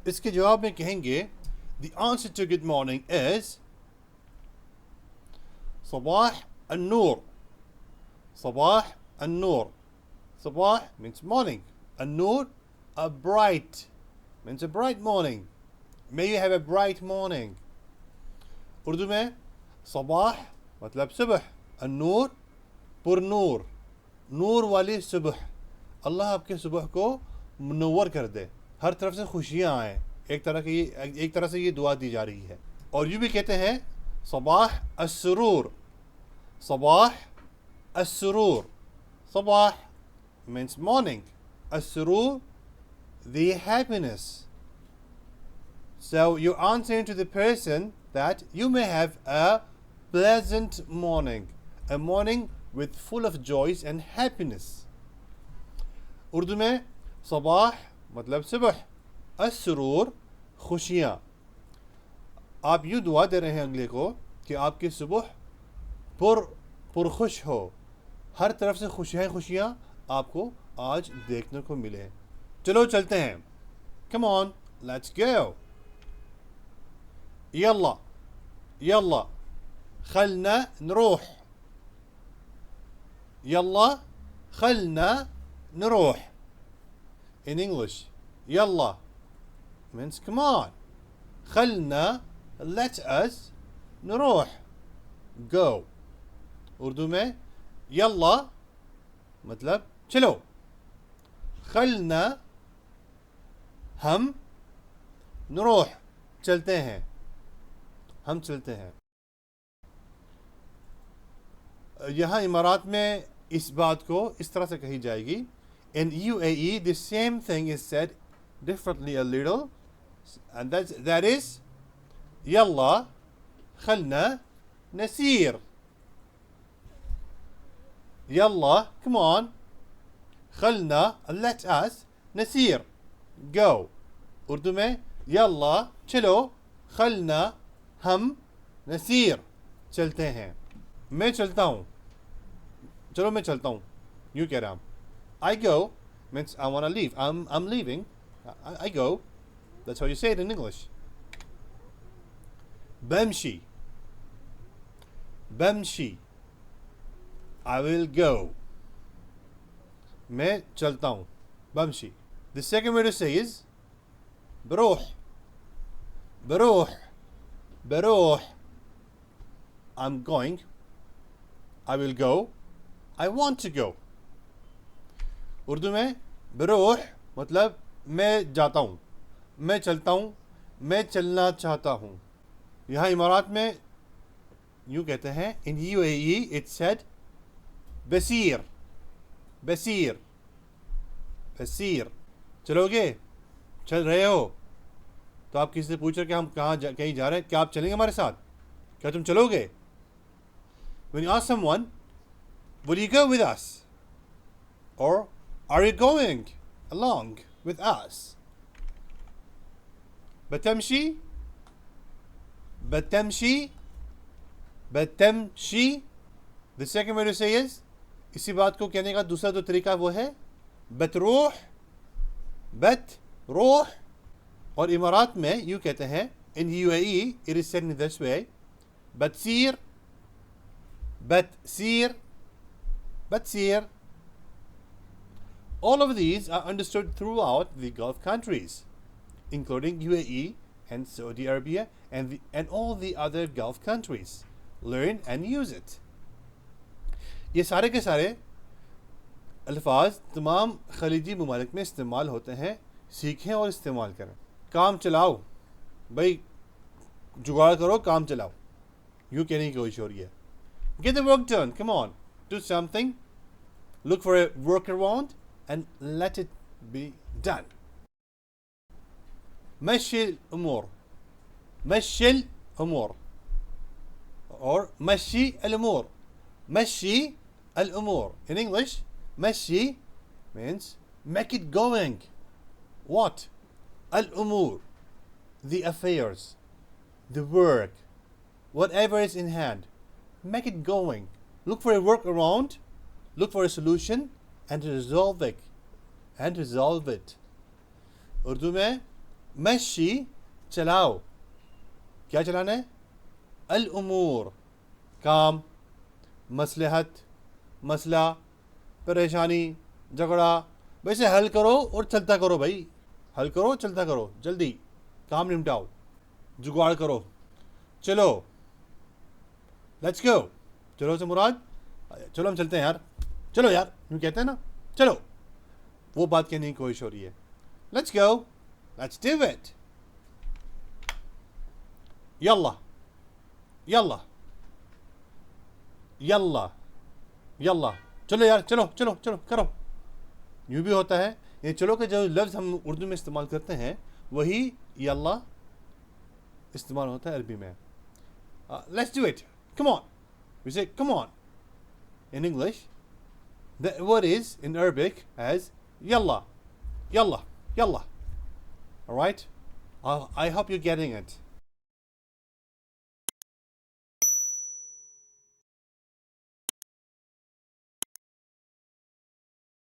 इसके जवाब में कहेंगे the answer to good morning is صباح النور. صباح النور. صباح means morning. النور a bright means a bright morning. May you have a bright morning. Urdu में صباح मतलब सुबह, النور पुरनूर, नूर वाली सुबह. अल्लाह आपके सुबह को मुनव्वर कर दे, हर तरफ से खुशियाँ आएँ. एक तरह से ये दुआ दी जा रही है. और यूँ भी कहते हैं صباح السرور. صباح السرور. صباح means morning. السرور the happiness. So you're answering to the person that you may have a pleasant morning, a morning with full of joys and happiness. Urdu में صباح मतलब सुबह, السرور खुशियाँ. आप यूँ दुआ दे रहे हैं अगले को कि आपकी सुबह पुरखुश हो, हर तरफ से खुशियाँ आपको आज देखने को मिले. चलो चलते हैं. Come on, let's go. يلا يلا خلنا نروح. يلا خلنا نروح. In English, يلا means come on. خلنا let us نروح go. Urdu में يلا मतलब चलो. خلنا हम نروح चलते हैं, हम चलते हैं. यहाँ इमारात में इस बात को इस तरह से कही जाएगी. In UAE the same thing is said differently a little, and that is يلا خلنا نسير. يلا come on, خلنا let us, نسير go. Urdu में يلا चलो, خلنا हम नसीर चलते हैं. मैं चलता हूँ, चलो मैं चलता हूँ, यूँ कह रहा हूँ. I go means I want to leave. I'm leaving. I go. That's how you say it in English. بمشي. بمشي. I will go. मैं चलता हूँ. بمشي. The second way to say is بروح. بروح. بروح. I'm going. I will go. I want to go. Urdu में बरूह मतलब मैं जाता हूँ, मैं चलता हूँ, मैं चलना चाहता हूँ. यहाँ इमारात में यूँ कहते हैं. In UAE it's said बसीर. बसीर. बसीर. चलोगे, चल रहे हो. तो आप किसी से पूछ रहे कि हम कहीं जा रहे हैं, क्या आप चलेंगे हमारे साथ, क्या तुम चलोगे? When you ask someone, will you go with us? Or are you going along with us? بتمشي. بتمشي. بتمشي. The second way to say is, इसी बात को कहने का दूसरा जो तरीका वो है बतरूह. बतरूह. और इमारात में यूँ कहते हैं. In UAE it is said in this way بتسير. بتسير. بتسير. All of these are understood throughout the Gulf countries, including UAE and Saudi Arabia and all the other Gulf countries. Learn and use it. ये सारे के सारे अल्फाज तमाम खलीजी ममालिक में इस्तेमाल होते हैं. सीखें और इस्तेमाल करें. काम चलाओ भाई, जुगाड़ करो, काम चलाओ, यूँ कहने की कोशिश हो रही है. Get the work done. Come on, do something. Look for a workaround and let it be done. مشي الأمور. مشي الأمور. Or مشي الأمور. مشي الأمور. In English, مشي means make it going. What? الأمور, the affairs, the work, whatever is in hand. Make it going. Look for a workaround, look for a solution and resolve it. And resolve it. Urdu में मशी चलाओ, क्या चलाना है? अल उमूर काम, मसलहत मसला परेशानी झगड़ा, वैसे हल करो और चलता करो भाई, हल करो चलता करो, जल्दी काम निपटाओ, जुगाड़ करो, चलो लेट्स गो। चलो से मुराद चलो हम चलते हैं यार, चलो यार यूँ कहते हैं ना, चलो, वो बात कहने की कोशिश हो रही है। Let's go, let's do it, Yalla Yalla Yalla Yalla, चलो यार, चलो चलो चलो करो। यूँ भी होता है, ये चलो के जो लफ्ज़ हम उर्दू में इस्तेमाल करते हैं वही यल्ला इस्तेमाल होता है अरबी में। Let's do it, come on, we say come on in English. The word is in Arabic as yalla, yalla, yalla. All right? I hope you're getting it.